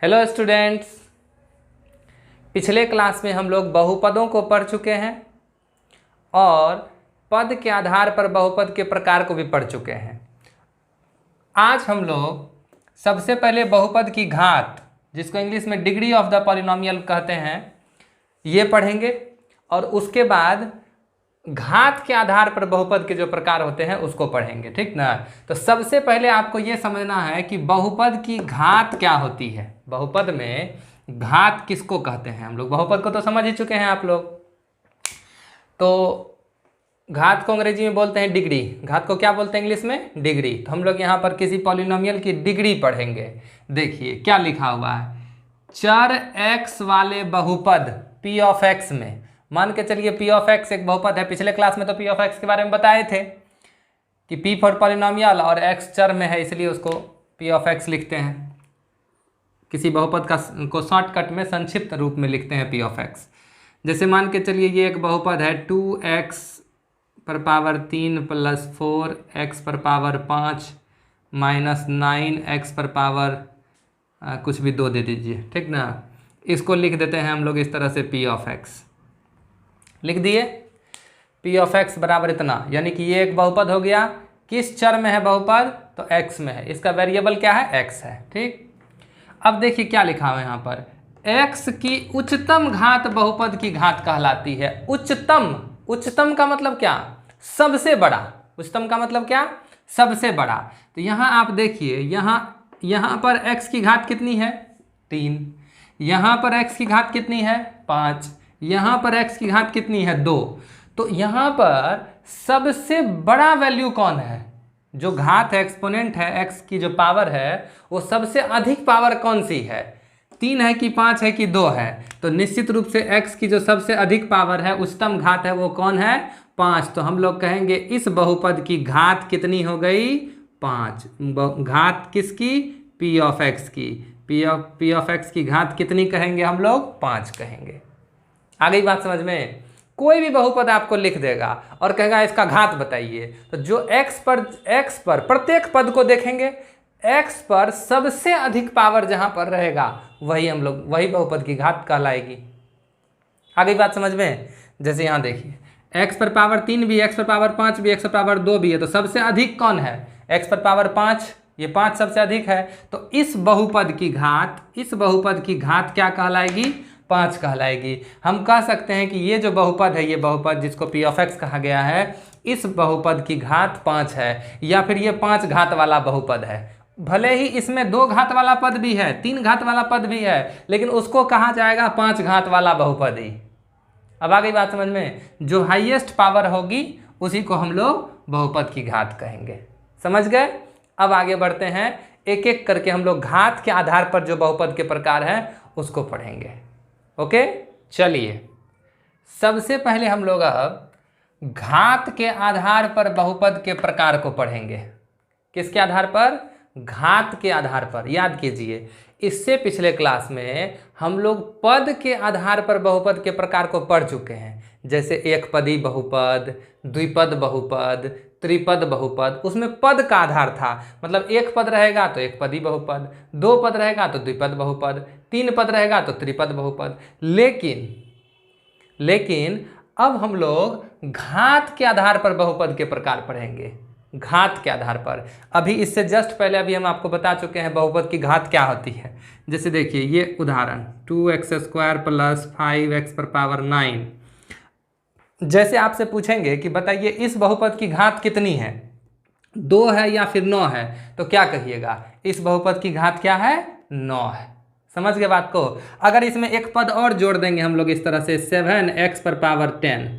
Hello students, पिछले class में हम लोग बहुपदों को पढ़ चुके हैं और पद के आधार पर बहुपद के प्रकार को भी पढ़ चुके हैं। आज हम लोग सबसे पहले बहुपद की घात, जिसको इंग्लिश में डिग्री ऑफ द पॉलिनोमियल कहते हैं, ये पढ़ेंगे और उसके बाद घात के आधार पर बहुपद के जो प्रकार होते हैं उसको पढ़ेंगे, ठीक ना। तो सबसे पहले आपको ये समझना है कि बहुपद की घात क्या होती है। बहुपद में घात किसको कहते हैं। हम लोग बहुपद को तो समझ ही चुके हैं आप लोग। तो घात को अंग्रेजी में बोलते हैं डिग्री। घात को क्या बोलते हैं इंग्लिश में? डिग्री। तो हम लोग यहाँ पर किसी पॉलिनोमियल की डिग्री पढ़ेंगे। देखिए क्या लिखा हुआ है, चर x वाले बहुपद p ऑफ x में, मान के चलिए p ऑफ x एक बहुपद है। पिछले क्लास में तो p ऑफ x के बारे में बताए थे कि p फॉर पॉलिनोमियल और x चर में है, इसलिए उसको p ऑफ x लिखते हैं। किसी बहुपद को शॉर्टकट में संक्षिप्त रूप में लिखते हैं p ऑफ x। जैसे मान के चलिए ये एक बहुपद है 2x पर पावर 3 प्लस 4 x पर पावर 5 माइनस 9x पर पावर कुछ भी 2 दे दीजिए, ठीक ना। इसको लिख देते हैं हम लोग इस तरह से p ऑफ x लिख दिए। p ऑफ x बराबर इतना, यानी कि ये एक बहुपद हो गया। किस चर में है बहुपद? तो x में है। इसका वेरिएबल क्या है? x है, ठीक। अब देखिए क्या लिखा हुआ है यहाँ पर, x की उच्चतम घात बहुपद की घात कहलाती है। उच्चतम, उच्चतम का मतलब क्या? सबसे बड़ा। उच्चतम का मतलब क्या? सबसे बड़ा। तो यहाँ आप देखिए, यहाँ पर x की घात कितनी है? 3। यहाँ पर x की घात कितनी है? 5। यहाँ पर x की घात कितनी है? 2। तो यहाँ पर सबसे बड़ा वैल्यू कौन है? जो घात है, एक्सपोनेंट है, x की जो पावर है, वो सबसे अधिक पावर कौन सी है? 3 है कि 5 है कि 2 है? तो निश्चित रूप से x की जो सबसे अधिक पावर है, उच्चतम घात है, वो कौन है? 5। तो हम लोग कहेंगे इस बहुपद की घात कितनी हो गई? 5। घात किसकी? p ऑफ x की। p ऑफ x की घात कितनी कहेंगे हम लोग? 5 कहेंगे। आ गई बात समझ में? कोई भी बहुपद आपको लिख देगा और कहेगा इसका घात बताइए, तो जो x पर प्रत्येक पद को देखेंगे, x पर सबसे अधिक पावर जहां पर रहेगा वही बहुपद की घात कहलाएगी। आ गई बात समझ में? जैसे यहाँ देखिए, x पर पावर 3 भी, x पर पावर 5 भी, x पर पावर 2 भी है, तो सबसे अधिक कौन है? x पर पावर 5, ये 5 सबसे अधिक है। तो इस बहुपद की घात क्या कहलाएगी? 5 कहलाएगी। हम कह सकते हैं कि ये जो बहुपद है, ये बहुपद जिसको p ऑफ x कहा गया है, इस बहुपद की घात 5 है, या फिर ये 5 घात वाला बहुपद है। भले ही इसमें 2 घात वाला पद भी है, 3 घात वाला पद भी है, लेकिन उसको कहा जाएगा 5 घात वाला बहुपद ही। अब आ गई बात समझ में? जो हाईएस्ट पावर होगी उसी को हम लोग बहुपद की घात कहेंगे। समझ गए? अब आगे बढ़ते हैं, एक एक करके हम लोग घात के आधार पर जो बहुपद के प्रकार हैं उसको पढ़ेंगे। ओके, चलिए सबसे पहले हम लोग अब घात के आधार पर बहुपद के प्रकार को पढ़ेंगे। किसके आधार पर? घात के आधार पर। याद कीजिए, इससे पिछले क्लास में हम लोग पद के आधार पर बहुपद के प्रकार को पढ़ चुके हैं। जैसे एक पदी बहुपद, द्विपद बहुपद, त्रिपद बहुपद। उसमें पद का आधार था, मतलब एक पद रहेगा तो एक पदी बहुपद, 2 पद रहेगा तो द्विपद बहुपद, 3 पद रहेगा तो त्रिपद बहुपद। लेकिन अब हम लोग घात के आधार पर बहुपद के प्रकार पढ़ेंगे। घात के आधार पर, अभी इससे जस्ट पहले अभी हम आपको बता चुके हैं बहुपद की घात क्या होती है। जैसे देखिए ये उदाहरण, 2x² प्लस 5x पर पावर 9। जैसे आपसे पूछेंगे कि बताइए इस बहुपद की घात कितनी है, 2 है या फिर 9 है, तो क्या कहिएगा? इस बहुपद की घात क्या है? 9 है। समझ गए बात को? अगर इसमें एक पद और जोड़ देंगे हम लोग इस तरह से, 7x पर पावर 10।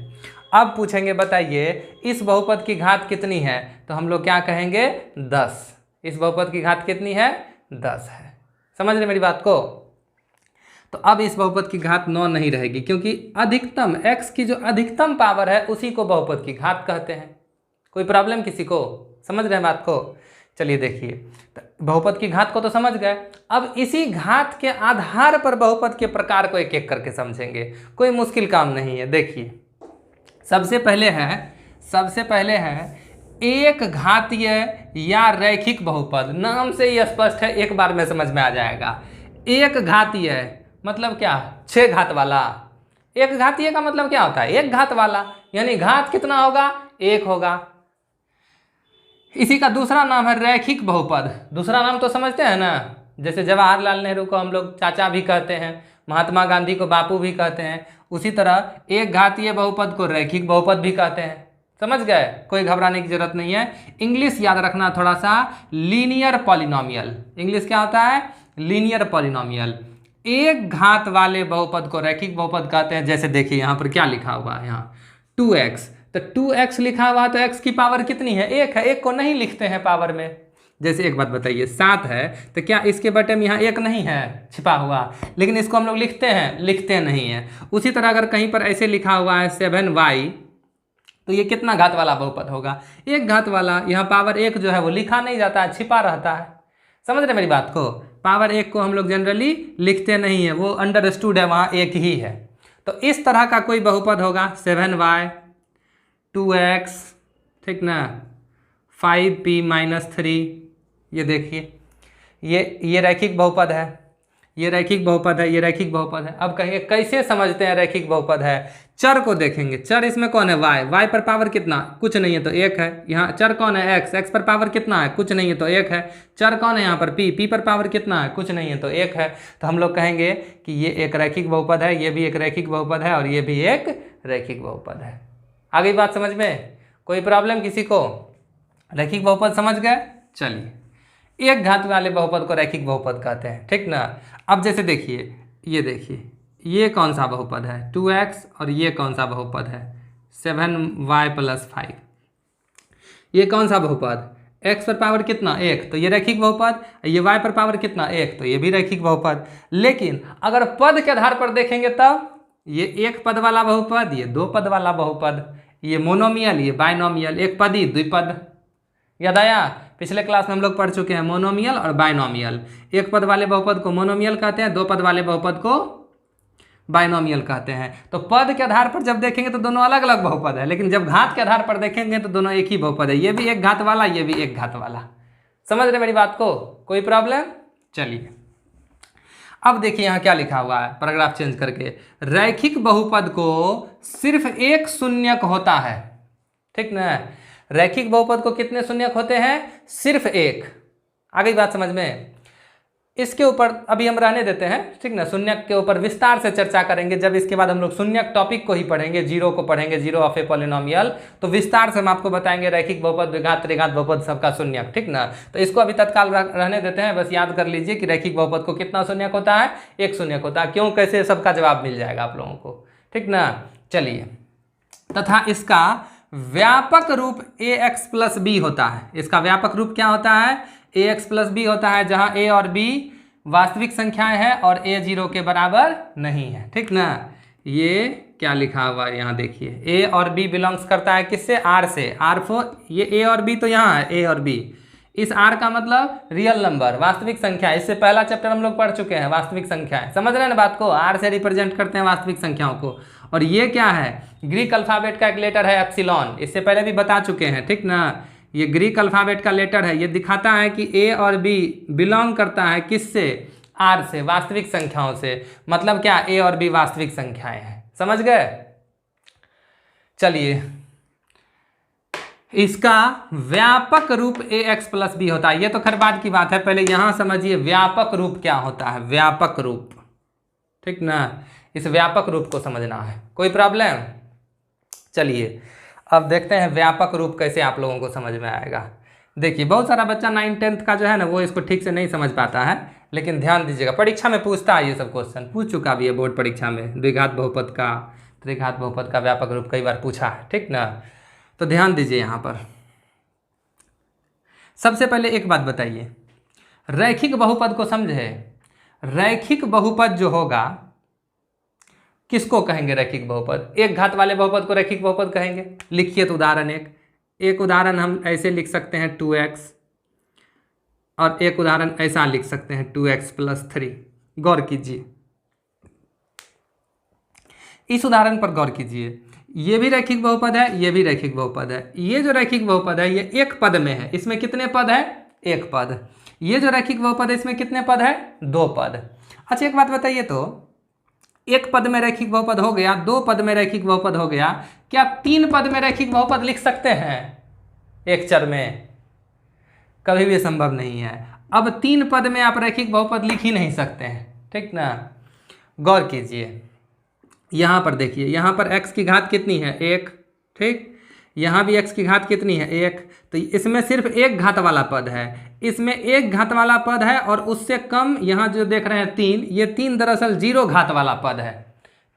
अब पूछेंगे बताइए इस बहुपद की घात कितनी है, तो हम लोग क्या कहेंगे? 10। इस बहुपद की घात कितनी है? 10 है। समझ रहे मेरी बात को? तो अब इस बहुपद की घात 9 नहीं रहेगी, क्योंकि अधिकतम x की जो अधिकतम पावर है उसी को बहुपद की घात कहते हैं। कोई प्रॉब्लम किसी को? समझ रहे हैं बात को? चलिए देखिए, तो बहुपद की घात को तो समझ गए। अब इसी घात के आधार पर बहुपद के प्रकार को एक एक करके समझेंगे। कोई मुश्किल काम नहीं है। देखिए सबसे पहले है एक घातीय या रैखिक बहुपद। नाम से ही स्पष्ट है, एक बार में समझ में आ जाएगा। एक घातीय मतलब क्या, 6 घात वाला। एक घातीय का मतलब क्या होता है, एक घात वाला, यानी घात कितना होगा, 1 होगा। इसी का दूसरा नाम है रैखिक बहुपद। दूसरा नाम तो समझते हैं ना, जैसे जवाहरलाल नेहरू को हम लोग चाचा भी कहते हैं, महात्मा गांधी को बापू भी कहते हैं, उसी तरह एक घातीय बहुपद को रैखिक बहुपद भी कहते हैं। समझ गए, कोई घबराने की जरूरत नहीं है। इंग्लिश याद रखना थोड़ा सा, लीनियर पॉलिनोमियल। इंग्लिश क्या होता है, लीनियर पॉलिनोमियल। एक घात वाले बहुपद को रैखिक बहुपद कहते हैं। जैसे देखिए यहाँ पर क्या लिखा हुआ है, यहाँ 2x, तो 2x लिखा हुआ तो x की पावर कितनी है, 1 है। 1 को नहीं लिखते हैं पावर में। जैसे एक बात बताइए, 7 है तो क्या इसके बटे में यहाँ 1 नहीं है छिपा हुआ, लेकिन इसको हम लोग लिखते हैं, लिखते नहीं हैं। उसी तरह अगर कहीं पर ऐसे लिखा हुआ है 7y, तो ये कितना घात वाला बहुपद होगा, 1 घात वाला। यहाँ पावर 1 जो है वो लिखा नहीं जाता है, छिपा रहता है। समझ रहे मेरी बात को, पावर 1 को हम लोग जनरली लिखते नहीं है, वो अंडरस्टूड है, वहाँ 1 ही है। तो इस तरह का कोई बहुपद होगा 7y 2x, ठीक ना, 5p - 3। ये देखिए, ये रैखिक बहुपद है, ये रैखिक बहुपद है, ये रैखिक बहुपद है। अब कहेंगे कैसे समझते हैं रैखिक बहुपद है, चर को देखेंगे। चर इसमें कौन है, y पर पावर कितना, कुछ नहीं है तो 1 है। यहाँ चर कौन है, x पर पावर कितना है, कुछ नहीं है तो 1 है। चर कौन है यहाँ पर, p पर पावर कितना है, कुछ नहीं है तो 1 है। तो हम लोग कहेंगे कि ये एक रैखिक बहुपद है, ये भी एक रैखिक बहुपद है, और ये भी एक रैखिक बहुपद है। आ गई बात समझ में, कोई प्रॉब्लम किसी को, रैखिक बहुपद समझ गए। चलिए, एक घात वाले बहुपद को रैखिक बहुपद कहते हैं, ठीक ना। अब जैसे देखिए, ये देखिए, ये कौन सा बहुपद है 2x, और ये कौन सा बहुपद है 7y + 5। ये कौन सा बहुपद, x पर पावर कितना 1, तो ये रैखिक बहुपद। ये y पर पावर कितना 1, तो ये भी रैखिक बहुपद। लेकिन अगर पद के आधार पर देखेंगे तब ये 1 पद वाला बहुपद, ये 2 पद वाला बहुपद, ये मोनोमियल, ये बाइनोमियल, एक पदी द्विपद। याद आया, पिछले क्लास में हम लोग पढ़ चुके हैं मोनोमियल और बाइनोमियल। 1 पद वाले बहुपद को मोनोमियल कहते हैं, 2 पद वाले बहुपद को बाइनोमियल कहते हैं। तो पद के आधार पर जब देखेंगे तो दोनों अलग अलग बहुपद है, लेकिन जब घात के आधार पर देखेंगे तो दोनों एक ही बहुपद है। ये भी 1 घात वाला, ये भी 1 घात वाला। समझ रहे मेरी बात को, कोई प्रॉब्लम। चलिए, अब देखिए यहाँ क्या लिखा हुआ है, पैराग्राफ चेंज करके, रैखिक बहुपद को सिर्फ 1 शून्यक होता है, ठीक ना। रैखिक बहुपद को कितने शून्यक होते हैं, सिर्फ 1। आ गई बात समझ में। इसके ऊपर अभी हम रहने देते हैं, ठीक ना। शून्यक के ऊपर विस्तार से चर्चा करेंगे जब इसके बाद हम लोग शून्यक टॉपिक को ही पढ़ेंगे, जीरो को पढ़ेंगे, जीरो ऑफ ए पॉलिनोमियल। तो विस्तार से हम आपको बताएंगे रैखिक बहुपद, द्विघात, त्रिघात बहुपद सबका शून्यक, ठीक ना। तो इसको अभी तत्काल रहने देते हैं, बस याद कर लीजिए कि रैखिक बहुपद को कितना शून्यक होता है, 1 शून्यक होता है। क्यों, कैसे, सबका जवाब मिल जाएगा आप लोगों को, ठीक ना। चलिए, तथा इसका व्यापक रूप ax + b होता है। इसका व्यापक रूप क्या होता है, ax + b होता है, जहां a और b वास्तविक संख्याएं हैं और a 0 के बराबर नहीं है, ठीक ना। ये क्या लिखा हुआ है यहाँ देखिए, a और b बिलोंग्स करता है किससे, r से। R4, ये a और b तो यहाँ है, a और b। इस r का मतलब रियल नंबर, वास्तविक संख्या। इससे पहला चैप्टर हम लोग पढ़ चुके हैं, वास्तविक संख्याएं। समझ रहे हैं ना बात को, r से रिप्रेजेंट करते हैं वास्तविक संख्याओं को। और ये क्या है, ग्रीक अल्फाबेट का एक लेटर है एप्सिलॉन, इससे पहले भी बता चुके हैं, ठीक ना। ये ग्रीक अल्फाबेट का लेटर है, ये दिखाता है कि a और b बिलोंग करता है किससे, r से, वास्तविक संख्याओं से। मतलब क्या, a और b वास्तविक संख्याएं हैं। समझ गए। चलिए, इसका व्यापक रूप ax + b होता है। ये तो खैर बाद की बात है, पहले यहां समझिए व्यापक रूप क्या होता है, व्यापक रूप, ठीक ना। इस व्यापक रूप को समझना है, कोई प्रॉब्लम। चलिए, अब देखते हैं व्यापक रूप कैसे आप लोगों को समझ में आएगा। देखिए, बहुत सारा बच्चा 9th 10th का जो है ना, वो इसको ठीक से नहीं समझ पाता है, लेकिन ध्यान दीजिएगा, परीक्षा में पूछता है, ये सब क्वेश्चन पूछ चुका भी है बोर्ड परीक्षा में। द्विघात बहुपद का, त्रिघात बहुपद का व्यापक रूप कई बार पूछा है, ठीक ना। तो ध्यान दीजिए यहाँ पर। सबसे पहले एक बात बताइए, रैखिक बहुपद को समझे। रैखिक बहुपद जो होगा किसको कहेंगे रैखिक बहुपद, 1 घात वाले बहुपद को रैखिक बहुपद कहेंगे। लिखिए तो उदाहरण एक उदाहरण हम ऐसे लिख सकते हैं 2x, और एक उदाहरण ऐसा लिख सकते हैं 2x + 3। गौर कीजिए, इस उदाहरण पर गौर कीजिए। ये भी रैखिक बहुपद है, ये भी रैखिक बहुपद है। ये जो रैखिक बहुपद है ये 1 पद में है, इसमें कितने पद है, 1 पद। ये जो रैखिक बहुपद है इसमें कितने पद है, 2 पद। अच्छा एक बात बताइए तो, एक पद में रैखिक बहुपद हो गया, दो पद में रैखिक बहुपद हो गया, क्या तीन पद में रैखिक बहुपद लिख सकते हैं एक चर में? कभी भी संभव नहीं है। अब तीन पद में आप रैखिक बहुपद लिख ही नहीं सकते हैं, ठीक ना। गौर कीजिए, यहाँ पर देखिए, यहाँ पर x की घात कितनी है? 1, ठीक। यहाँ भी x की घात कितनी है? 1। तो इसमें सिर्फ एक घात वाला पद है, इसमें एक घात वाला पद है, और उससे कम यहाँ जो देख रहे हैं 3, ये 3 दरअसल 0 घात वाला पद है।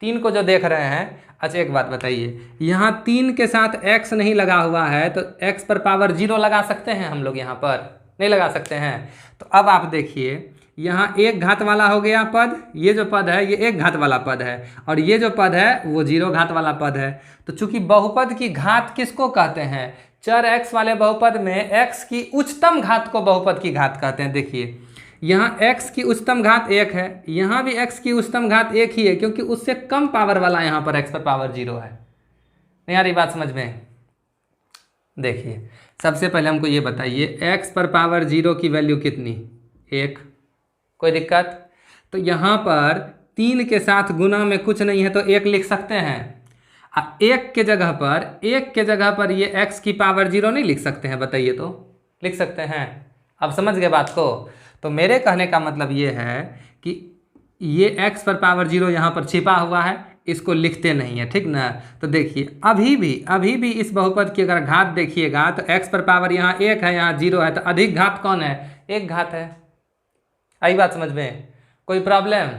3 को जो देख रहे हैं, अच्छा एक बात बताइए, यहाँ 3 के साथ x नहीं लगा हुआ है, तो x पर पावर 0 लगा सकते हैं हम लोग? यहाँ पर नहीं लगा सकते हैं। तो अब आप देखिए, यहाँ एक घात वाला हो गया पद, ये जो पद है ये एक घात वाला पद है, और ये जो पद है वो 0 घात वाला पद है। तो चूंकि बहुपद की घात किसको कहते हैं? चर x वाले बहुपद में x की उच्चतम घात को बहुपद की घात कहते हैं। देखिए यहाँ x की उच्चतम घात 1 है, यहाँ भी x की उच्चतम घात 1 ही है, क्योंकि उससे कम पावर वाला यहाँ पर x पर पावर 0 है। नहीं आ रही बात समझ में? देखिए सबसे पहले हमको ये बताइए, x पर पावर 0 की वैल्यू कितनी? 1। कोई दिक्कत? तो यहाँ पर 3 के साथ गुना में कुछ नहीं है, तो 1 लिख सकते हैं। 1 के जगह पर ये x की पावर 0 नहीं लिख सकते हैं? बताइए तो, लिख सकते हैं? अब समझ गए बात को? तो मेरे कहने का मतलब ये है कि ये x पर पावर 0 यहाँ पर छिपा हुआ है, इसको लिखते नहीं है, ठीक ना। तो देखिए अभी भी इस बहुपद की अगर घात देखिएगा तो x पर पावर यहाँ 1 है, यहाँ 0 है, तो अधिक घात कौन है? एक घात है। आई बात समझ में? कोई प्रॉब्लम?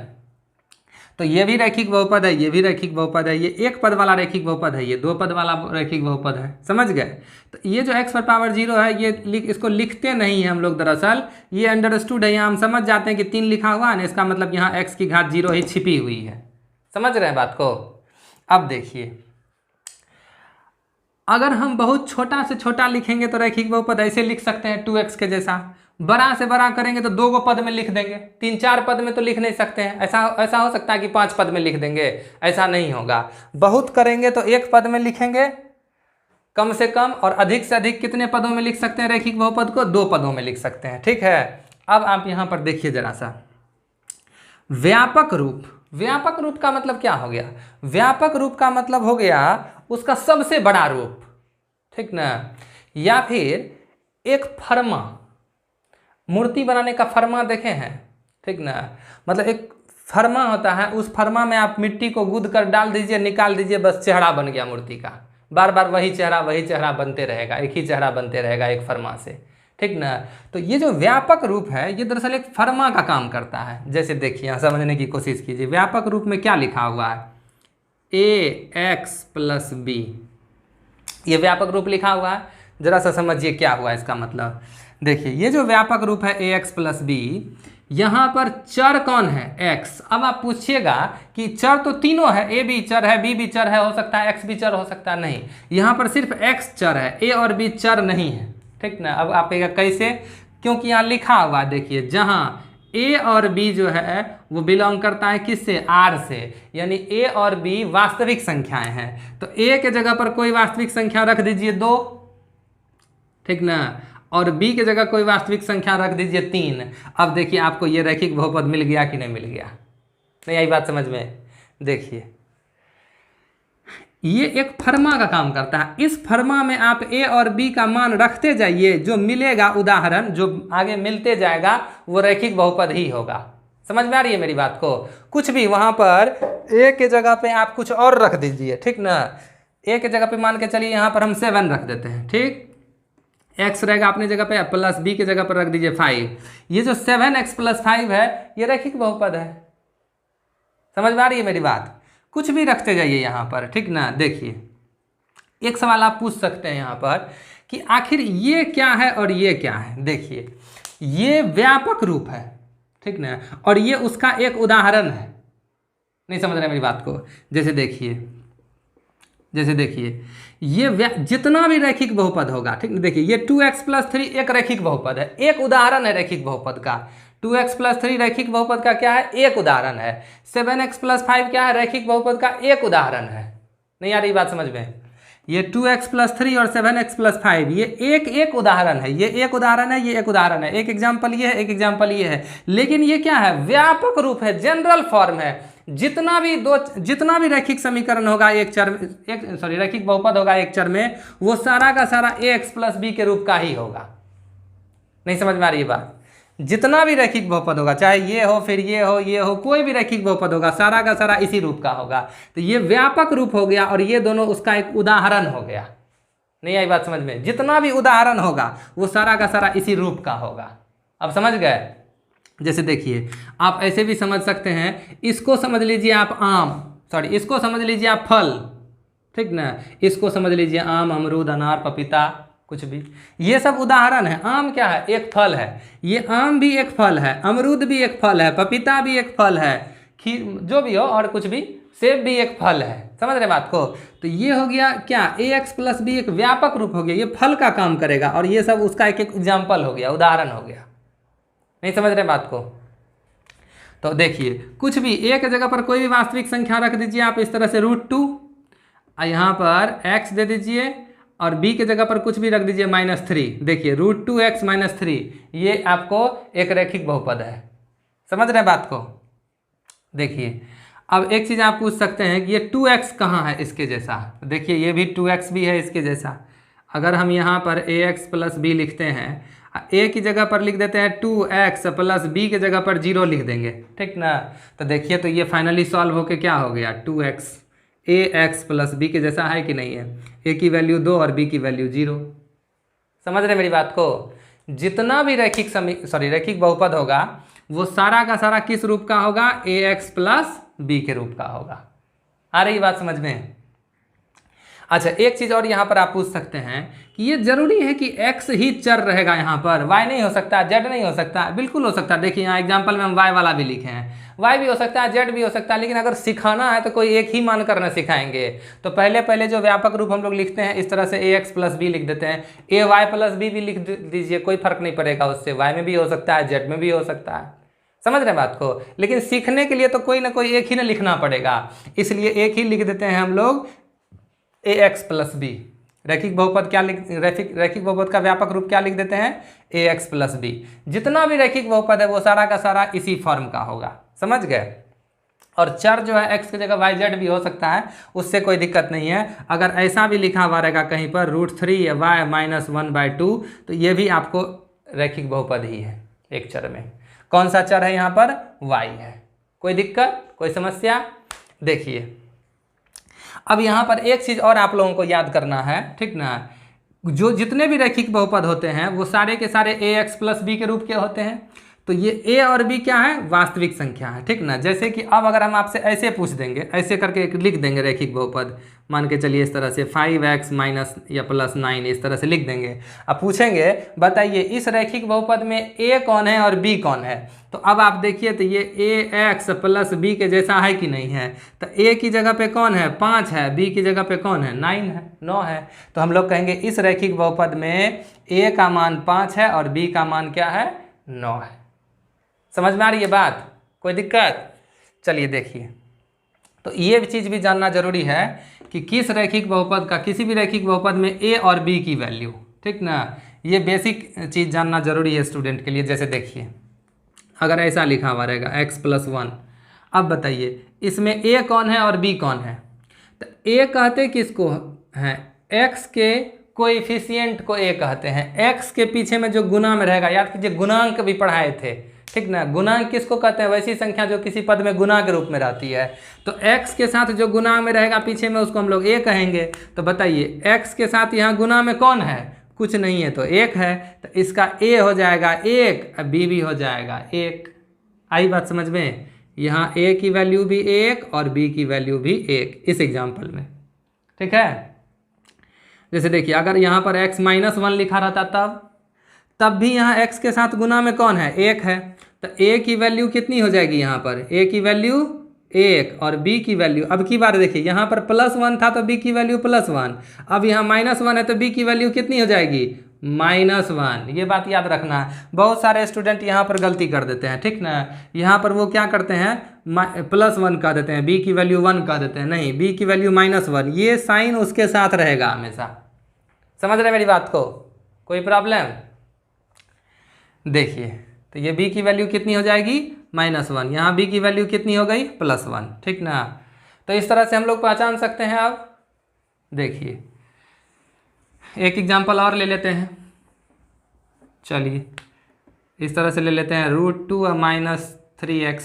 तो ये भी रैखिक बहुपद है, ये भी रैखिक बहुपद है, ये एक पद वाला रैखिक बहुपद है, ये दो पद वाला रैखिक बहुपद है। समझ गए? तो ये जो x पर पावर 0 है, ये इसको लिखते नहीं है हम लोग, दरअसल ये अंडरस्टूड है। यहाँ हम समझ जाते हैं कि 3 लिखा हुआ है ना, इसका मतलब यहाँ x की घात 0 ही छिपी हुई है। समझ रहे हैं बात को? अब देखिए, अगर हम बहुत छोटा से छोटा लिखेंगे तो रैखिक बहुपद ऐसे लिख सकते हैं 2x के जैसा। बड़ा से बड़ा करेंगे तो 2 पद में लिख देंगे, 3-4 पद में तो लिख नहीं सकते हैं। ऐसा हो सकता है कि 5 पद में लिख देंगे? ऐसा नहीं होगा। बहुत करेंगे तो 1 पद में लिखेंगे कम से कम, और अधिक से अधिक कितने पदों में लिख सकते हैं रैखिक बहुपद को? 2 पदों में लिख सकते हैं, ठीक है। अब आप यहाँ पर देखिए जरा सा, व्यापक रूप। व्यापक रूप का मतलब क्या हो गया? व्यापक रूप का मतलब हो गया उसका सबसे बड़ा रूप, ठीक ना। या फिर एक फर्मा, मूर्ति बनाने का फर्मा देखे हैं, ठीक ना। मतलब एक फर्मा होता है, उस फर्मा में आप मिट्टी को गूंद कर डाल दीजिए, निकाल दीजिए, बस चेहरा बन गया मूर्ति का। बार बार वही चेहरा बनते रहेगा, एक ही चेहरा बनते रहेगा एक फर्मा से, ठीक ना। तो ये जो व्यापक रूप है, ये दरअसल एक फर्मा का काम करता है। जैसे देखिए, यहाँ समझने की कोशिश कीजिए, व्यापक रूप में क्या लिखा हुआ है? ax + b, ये व्यापक रूप लिखा हुआ है। जरा सा समझिए क्या हुआ इसका मतलब। देखिए ये जो व्यापक रूप है ax + b, यहाँ पर चर कौन है? x। अब आप पूछिएगा कि चर तो तीनों है, a भी चर है, b भी चर है, हो सकता है x भी चर हो सकता है। नहीं, यहाँ पर सिर्फ x चर है, a और b चर नहीं है, ठीक ना। अब आप कहेगा कैसे? क्योंकि यहाँ लिखा हुआ, देखिए, जहाँ a और b जो है वो बिलोंग करता है किससे? r से, यानी a और b वास्तविक संख्याएं हैं। तो a के जगह पर कोई वास्तविक संख्या रख दीजिए 2, ठीक ना, और b के जगह कोई वास्तविक संख्या रख दीजिए 3। अब देखिए आपको ये रैखिक बहुपद मिल गया कि नहीं मिल गया? नहीं आई बात समझ में? देखिए ये एक फर्मा का काम करता है। इस फर्मा में आप a और b का मान रखते जाइए, जो मिलेगा उदाहरण जो आगे मिलते जाएगा वो रैखिक बहुपद ही होगा। समझ में आ रही है मेरी बात को? कुछ भी वहाँ पर a के जगह पे आप कुछ और रख दीजिए, ठीक ना। a के जगह पे मान के चलिए यहाँ पर हम 7 रख देते हैं, ठीक। x रहेगा अपने जगह पे, प्लस b के जगह पर रख दीजिए 5। ये जो 7x + 5 है ये रैखिक बहुपद है। समझ में आ रही है मेरी बात? कुछ भी रखते जाइए यहाँ पर, ठीक ना। देखिए एक सवाल आप पूछ सकते हैं यहाँ पर कि आखिर ये क्या है और ये क्या है। देखिए ये व्यापक रूप है, ठीक ना, और ये उसका एक उदाहरण है। नहीं समझ रहे मेरी बात को? जैसे देखिए ये जितना भी रैखिक बहुपद होगा, ठीक ना। देखिए ये 2x + 3 एक रैखिक बहुपद है, एक उदाहरण है रैखिक बहुपद का। 2x + 3 रैखिक बहुपद का क्या है? एक उदाहरण है। 7x + 5 क्या है? रैखिक बहुपद का एक उदाहरण है। नहीं आ रही बात समझ में? ये 2x+3 और 7x+5, ये एक उदाहरण है, ये एक उदाहरण है, ये एक उदाहरण है, एक एग्जाम्पल ये है, एक एग्जाम्पल ये है। लेकिन ये क्या है, व्यापक रूप है, जनरल फॉर्म है। जितना भी रैखिक समीकरण होगा रैखिक बहुपद होगा एक चर में, वो सारा का सारा ax+b के रूप का ही होगा। नहीं समझ में आ रही है बात? जितना भी रैखिक बहुपद होगा, चाहे ये हो, फिर ये हो, कोई भी रैखिक बहुपद होगा, सारा का सारा इसी रूप का होगा। तो ये व्यापक रूप हो गया और ये दोनों उसका एक उदाहरण हो गया। नहीं आई बात समझ में? जितना भी उदाहरण होगा वो सारा का सारा इसी रूप का होगा। अब समझ गए? जैसे देखिए, आप ऐसे भी समझ सकते हैं, इसको समझ लीजिए आप इसको समझ लीजिए आप फल, ठीक ना, इसको समझ लीजिए आम, अमरूद, अनार, पपीता, कुछ भी, ये सब उदाहरण है। आम क्या है, एक फल है, ये आम भी एक फल है, अमरूद भी एक फल है, पपीता भी एक फल है, खीर जो भी हो, और कुछ भी, सेब भी एक फल है। समझ रहे बात को? तो ये हो गया क्या, ax+b एक व्यापक रूप हो गया, ये फल का काम करेगा, और ये सब उसका एक एग्जाम्पल हो गया, उदाहरण हो गया। नहीं समझ रहे बात को? तो देखिए, कुछ भी एक जगह पर कोई भी वास्तविक संख्या रख दीजिए आप इस तरह से √2, यहाँ पर x दे दीजिए, और b के जगह पर कुछ भी रख दीजिए -3। देखिए √2x - 3, ये आपको एक रैखिक बहुपद है। समझ रहे हैं बात को? देखिए, अब एक चीज़ आप पूछ सकते हैं कि ये 2x कहाँ है इसके जैसा। देखिए, ये भी 2x भी है इसके जैसा। अगर हम यहाँ पर ax+b लिखते हैं, a की जगह पर लिख देते हैं 2x प्लस b के जगह पर 0 लिख देंगे, ठीक ना। तो देखिए, तो ये फाइनली सॉल्व होके क्या हो गया, 2x ax+b के जैसा है कि नहीं है। a की वैल्यू 2 और b की वैल्यू 0। समझ रहे मेरी बात को? जितना भी रैखिक बहुपद होगा वो सारा का सारा किस रूप का होगा, ax+b के रूप का होगा। आ रही बात समझ में? अच्छा, एक चीज़ और यहाँ पर आप पूछ सकते हैं कि ये जरूरी है कि x ही चर रहेगा यहाँ पर, y नहीं हो सकता, z नहीं हो सकता? बिल्कुल हो सकता है। देखिए, यहाँ एग्जाम्पल में हम y वाला भी लिखे हैं, y भी हो सकता है, z भी हो सकता है, लेकिन अगर सिखाना है तो कोई एक ही मान कर न सिखाएंगे। तो पहले जो व्यापक रूप हम लोग लिखते हैं इस तरह से ax+b लिख देते हैं, ay+b भी लिख दीजिए, कोई फर्क नहीं पड़ेगा उससे, y में भी हो सकता है, z में भी हो सकता है। समझ रहे बात को? लेकिन सीखने के लिए तो कोई ना कोई एक ही ना लिखना पड़ेगा, इसलिए एक ही लिख देते हैं हम लोग ax+b। रैखिक बहुपद क्या रैखिक बहुपद का व्यापक रूप क्या लिख देते हैं, ax+b। जितना भी रैखिक बहुपद है वो सारा का सारा इसी फॉर्म का होगा। समझ गए? और चर जो है x की जगह yz भी हो सकता है, उससे कोई दिक्कत नहीं है। अगर ऐसा भी लिखा हुआ रहेगा कहीं पर √3 या y - 1/2, तो ये भी आपको रैखिक बहुपद ही है एक चर में। कौन सा चर है यहाँ पर, y है। कोई दिक्कत, कोई समस्या? देखिए, अब यहाँ पर एक चीज़ और आप लोगों को याद करना है, ठीक ना, जो जितने भी रैखिक बहुपद होते हैं वो सारे के सारे ax+b के रूप के होते हैं। तो ये a और b क्या है, वास्तविक संख्या है, ठीक ना। जैसे कि अब अगर हम आपसे ऐसे पूछ देंगे, ऐसे करके एक लिख देंगे रैखिक बहुपद, मान के चलिए इस तरह से 5x - या +9, इस तरह से लिख देंगे। अब पूछेंगे बताइए इस रैखिक बहुपद में a कौन है और b कौन है। तो अब आप देखिए, तो ये ax+b के जैसा है कि नहीं है। तो a की जगह पे कौन है, 5 है, b की जगह पे कौन है, 9 है। तो हम लोग कहेंगे इस रैखिक बहुपद में a का मान 5 है और b का मान क्या है, 9 है। समझ में आ रही है बात? कोई दिक्कत? चलिए देखिए, तो ये चीज़ भी जानना जरूरी है कि किस रैखिक बहुपद का, किसी भी रैखिक बहुपद में a और b की वैल्यू, ठीक ना, ये बेसिक चीज़ जानना जरूरी है स्टूडेंट के लिए। जैसे देखिए, अगर ऐसा लिखा हुआ रहेगा x+1, अब बताइए इसमें a कौन है और b कौन है। तो a कहते किसको हैं, x के कोएफिशिएंट को a कहते हैं। x के पीछे में जो गुना में रहेगा, याद कीजिए गुणांक भी पढ़ाए थे, ठीक ना। गुणांक किसको कहते हैं, वैसी संख्या जो किसी पद में गुना के रूप में रहती है। तो x के साथ जो गुना में रहेगा पीछे में, उसको हम लोग a कहेंगे। तो बताइए x के साथ यहाँ गुना में कौन है, कुछ नहीं है, तो 1 है। तो इसका a हो जाएगा 1, b भी हो जाएगा 1। आई बात समझ में? यहाँ a की वैल्यू भी 1 और b की वैल्यू भी 1 इस एग्जाम्पल में, ठीक है। जैसे देखिए, अगर यहाँ पर x - 1 लिखा रहता तब भी यहाँ x के साथ गुना में कौन है, 1 है। तो a की वैल्यू कितनी हो जाएगी, यहाँ पर a की वैल्यू 1 और b की वैल्यू, अब की बार देखिए, यहाँ पर +1 था तो b की वैल्यू +1, अब यहाँ -1 है तो b की वैल्यू कितनी हो जाएगी, -1। ये बात याद रखना है। बहुत सारे स्टूडेंट यहाँ पर गलती कर देते हैं, ठीक ना। यहाँ पर वो क्या करते हैं, +1 कह देते हैं, b की वैल्यू 1 कह देते हैं। नहीं, b की वैल्यू -1, ये साइन उसके साथ रहेगा हमेशा। समझ रहे मेरी बात को, कोई प्रॉब्लम? देखिए, तो ये b की वैल्यू कितनी हो जाएगी, -1। यहाँ b की वैल्यू कितनी हो गई, +1, ठीक ना। तो इस तरह से हम लोग पहचान सकते हैं। अब देखिए एक एग्जाम्पल और ले लेते हैं। चलिए इस तरह से ले लेते हैं, √2 और -3x।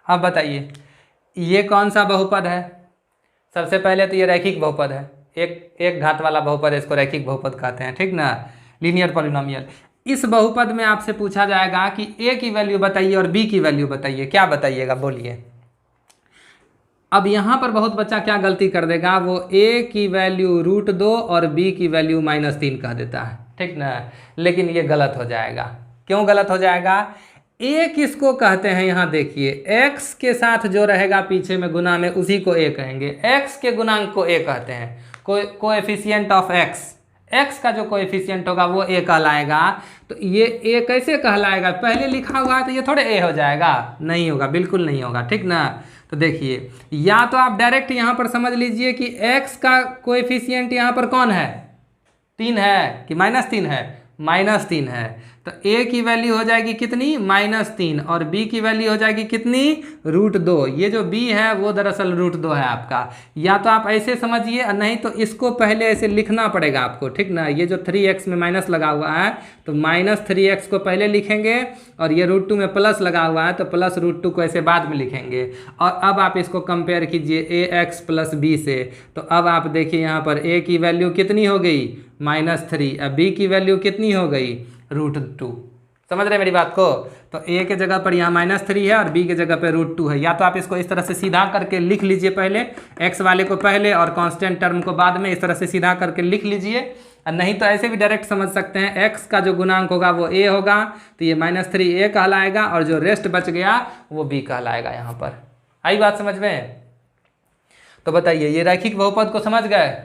अब बताइए ये कौन सा बहुपद है? सबसे पहले तो ये रैखिक बहुपद है, एक घात वाला बहुपद है, इसको रैखिक बहुपद कहते हैं, ठीक ना, लीनियर पॉलिनोमियल। इस बहुपद में आपसे पूछा जाएगा कि a की वैल्यू बताइए और b की वैल्यू बताइए। क्या बताइएगा, बोलिए। अब यहाँ पर बहुत बच्चा क्या गलती कर देगा, वो a की वैल्यू √2 और b की वैल्यू -3 कह देता है, ठीक ना। लेकिन ये गलत हो जाएगा। क्यों गलत हो जाएगा? a किसको कहते हैं, यहाँ देखिए, x के साथ जो रहेगा पीछे में गुना में उसी को a कहेंगे। x के गुणांक को a कहते हैं, कोएफिशिएंट ऑफ x का जो कोएफिशिएंट होगा वो a कहलाएगा। तो ये a कैसे कहलाएगा, पहले लिखा हुआ है तो ये थोड़े a हो जाएगा, नहीं होगा, बिल्कुल नहीं होगा, ठीक ना। तो देखिए, या तो आप डायरेक्ट यहाँ पर समझ लीजिए कि x का कोएफिशिएंट यहाँ पर कौन है, 3 है कि -3 है, -3 है। तो a की वैल्यू हो जाएगी कितनी, -3, और b की वैल्यू हो जाएगी कितनी, √2। ये जो b है वो दरअसल √2 है आपका। या तो आप ऐसे समझिए, नहीं तो इसको पहले ऐसे लिखना पड़ेगा आपको, ठीक ना। ये जो 3x में माइनस लगा हुआ है तो -3x को पहले लिखेंगे, और ये √2 में प्लस लगा हुआ है तो +√2 को ऐसे बाद में लिखेंगे। और अब आप इसको कंपेयर कीजिए ax + b से। तो अब आप देखिए यहाँ पर a की वैल्यू कितनी हो गई, -3, अब b की वैल्यू कितनी हो गई, √2। समझ रहे मेरी बात को? तो a के जगह पर यहाँ -3 है और b के जगह पर √2 है। या तो आप इसको इस तरह से सीधा करके लिख लीजिए, पहले x वाले को पहले और कांस्टेंट टर्म को बाद में, इस तरह से सीधा करके लिख लीजिए। और नहीं तो ऐसे भी डायरेक्ट समझ सकते हैं, x का जो गुणांक होगा वो a होगा, तो ये -3 a कहलाएगा, और जो रेस्ट बच गया वो b कहलाएगा। यहाँ पर आई बात समझ में? तो बताइए, ये रैखिक बहुपद को समझ गए,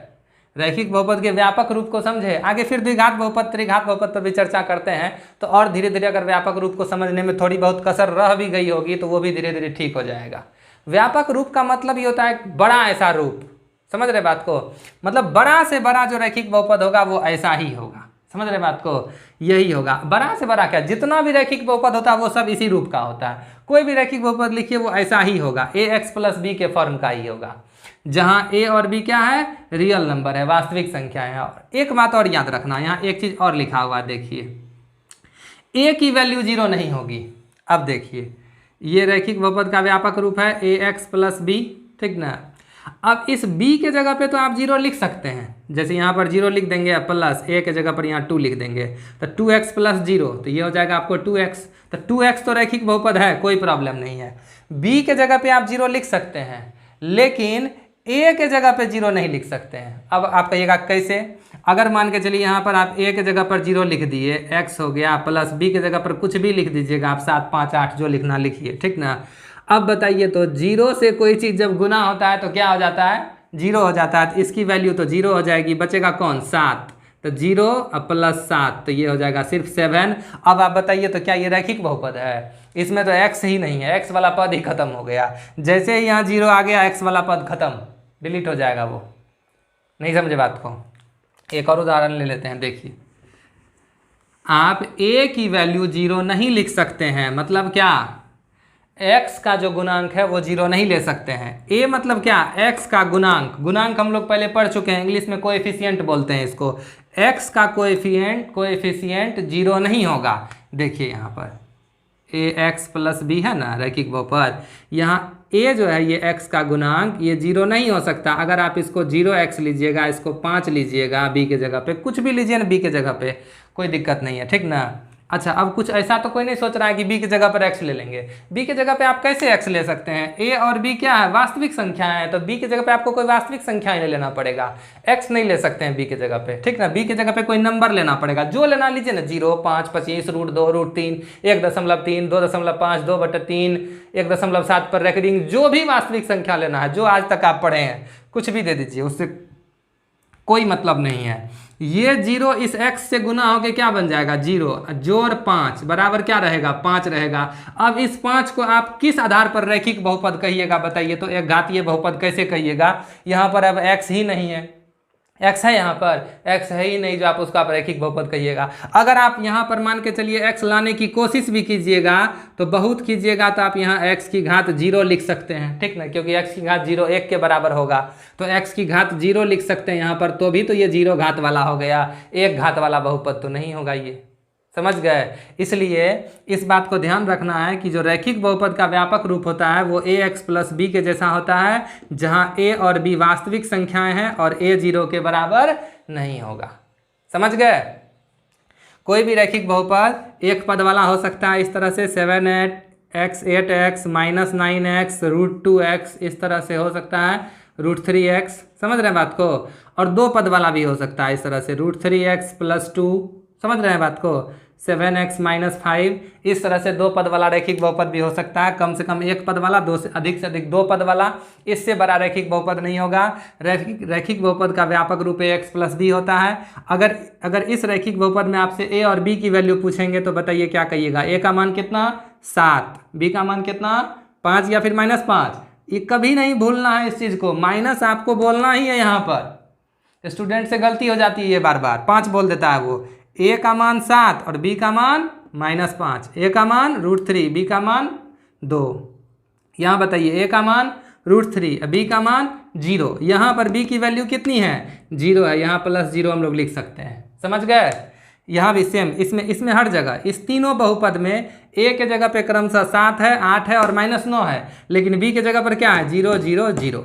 रैखिक बहुपद के व्यापक रूप को समझे। आगे फिर द्विघात बहुपद, त्रिघात बहुपद पर भी चर्चा करते हैं, तो और धीरे धीरे अगर व्यापक रूप को समझने में थोड़ी बहुत कसर रह भी गई होगी तो वो भी धीरे धीरे ठीक हो जाएगा। व्यापक रूप का मतलब ये होता है बड़ा ऐसा रूप, समझ रहे बात को, मतलब बड़ा से बड़ा जो रैखिक बहुपद होगा वो ऐसा ही होगा। समझ रहे बात को, यही होगा। बड़ा से बड़ा क्या, जितना भी रैखिक बहुपद होता है वो सब इसी रूप का होता है। कोई भी रैखिक बहुपद लिखिए वो ऐसा ही होगा, ax + b के फॉर्म का ही होगा, जहां a और b क्या है, रियल नंबर है, वास्तविक संख्या है। और एक बात और याद रखना, यहाँ एक चीज और लिखा हुआ है, देखिए a की वैल्यू 0 नहीं होगी। अब देखिए, ये रैखिक बहुपद का व्यापक रूप है ax + b, ठीक ना। अब इस b के जगह पे तो आप 0 लिख सकते हैं, जैसे यहाँ पर 0 लिख देंगे, प्लस a के जगह पर यहाँ 2 लिख देंगे, तो 2x + 0, तो ये हो जाएगा आपको 2x। तो 2x तो रैखिक बहुपद है, कोई प्रॉब्लम नहीं है। b के जगह पे आप 0 लिख सकते हैं, लेकिन a के जगह पे 0 नहीं लिख सकते हैं। अब आप कहिएगा कैसे? अगर मान के चलिए यहाँ पर आप a के जगह पर 0 लिख दिए, x हो गया, प्लस b के जगह पर कुछ भी लिख दीजिएगा आप, 7, 5, 8 जो लिखना लिखिए, ठीक ना। अब बताइए, तो 0 से कोई चीज़ जब गुना होता है तो क्या हो जाता है, 0 हो जाता है। तो इसकी वैल्यू तो 0 हो जाएगी, बचेगा कौन, 7, तो 0 + 7, तो ये हो जाएगा सिर्फ 7। अब आप बताइए, तो क्या ये रैखिक बहुपद है? इसमें तो x ही नहीं है, x वाला पद ही खत्म हो गया। जैसे ही यहाँ 0 आ गया, x वाला पद खत्म, डिलीट हो जाएगा वो। नहीं समझे बात को? एक और उदाहरण ले लेते हैं, देखिए, आप a की वैल्यू 0 नहीं लिख सकते हैं, मतलब क्या, x का जो गुणांक है वो 0 नहीं ले सकते हैं। a मतलब क्या, x का गुणांक, गुणांक हम लोग पहले पढ़ चुके हैं, इंग्लिश में कोएफिशिएंट बोलते हैं इसको। x का कोएफिशिएंट 0 नहीं होगा। देखिए यहाँ पर ax + b है ना, रैखिक बहुपद, यहाँ a जो है ये x का गुणांक, ये 0 नहीं हो सकता। अगर आप इसको 0x लीजिएगा, इसको 5 लीजिएगा, b के जगह पे कुछ भी लीजिए ना, b के जगह पे, कोई दिक्कत नहीं है, ठीक ना। अच्छा, अब कुछ ऐसा तो कोई नहीं सोच रहा है कि b की जगह पर x ले लेंगे। b की जगह पे आप कैसे x ले सकते हैं, a और b क्या है, वास्तविक संख्या है, तो b की जगह पे आपको कोई वास्तविक संख्या ले लेना पड़ेगा, x नहीं ले सकते हैं b की जगह पे, ठीक ना। b की जगह पे कोई नंबर लेना पड़ेगा, जो लेना लीजिए ना, 0, 5, 25, √2, √3, 1.3, 2.5, 2/3, 1.7 पर रेकरिंग, जो भी वास्तविक संख्या लेना है, जो आज तक आप पढ़े हैं, कुछ भी दे दीजिए, उससे कोई मतलब नहीं है। ये 0 इस x से गुना होके क्या बन जाएगा 0 जोड़ 5 बराबर क्या रहेगा 5 रहेगा। अब इस 5 को आप किस आधार पर रैखिक बहुपद कहिएगा बताइए, तो एक घातीय बहुपद कैसे कहिएगा। यहाँ पर अब x ही नहीं है, x है यहाँ पर x है ही नहीं, जो आप उसका रैखिक बहुपद कहिएगा। अगर आप यहाँ पर मान के चलिए x लाने की कोशिश भी कीजिएगा तो बहुत कीजिएगा तो आप यहाँ x की घात 0 लिख सकते हैं, ठीक ना, क्योंकि x की घात 0 1 के बराबर होगा, तो x की घात 0 लिख सकते हैं यहाँ पर, तो भी तो ये 0 घात वाला हो गया, 1 घात वाला बहुपद तो नहीं होगा ये, समझ गए। इसलिए इस बात को ध्यान रखना है कि जो रैखिक बहुपद का व्यापक रूप होता है वो ax प्लस b के जैसा होता है, जहां a और b वास्तविक संख्याएं हैं और a 0 के बराबर नहीं होगा, समझ गए। कोई भी रैखिक बहुपद एक पद वाला हो सकता है, इस तरह से 7x 8x minus 9x √2x, इस तरह से हो सकता है √3x, समझ रहे हैं बात को। और दो पद वाला भी हो सकता है इस तरह से √3x प्लस 2, समझ रहे हैं बात को, 7x माइनस 5, इस तरह से दो पद वाला रैखिक बहुपद भी हो सकता है। कम से कम एक पद वाला, दो से अधिक दो पद वाला, इससे बड़ा रैखिक बहुपद नहीं होगा। रैखिक बहुपद का व्यापक रूप x प्लस b होता है। अगर इस रैखिक बहुपद में आपसे a और b की वैल्यू पूछेंगे तो बताइए क्या कहिएगा। a का मान कितना 7, b का मान कितना 5 या फिर -5। ये कभी नहीं भूलना है इस चीज़ को, माइनस आपको बोलना ही है। यहाँ पर स्टूडेंट से गलती हो जाती है, ये बार बार 5 बोल देता है वो। a का मान 7 और b का मान -5, a का मान √3, b का मान 2। यहाँ बताइए a का मान √3, b का मान 0। यहाँ पर b की वैल्यू कितनी है 0 है, यहाँ +0 हम लोग लिख सकते हैं, समझ गए। यहाँ भी सेम, इसमें हर जगह इस तीनों बहुपद में a के जगह पे क्रमशः 7 है, 8 है और -9 है, लेकिन b के जगह पर क्या है 0 0 0,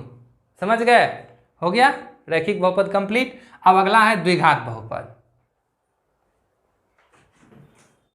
समझ गए। हो गया रैखिक बहुपद कंप्लीट। अब अगला है द्विघात बहुपद।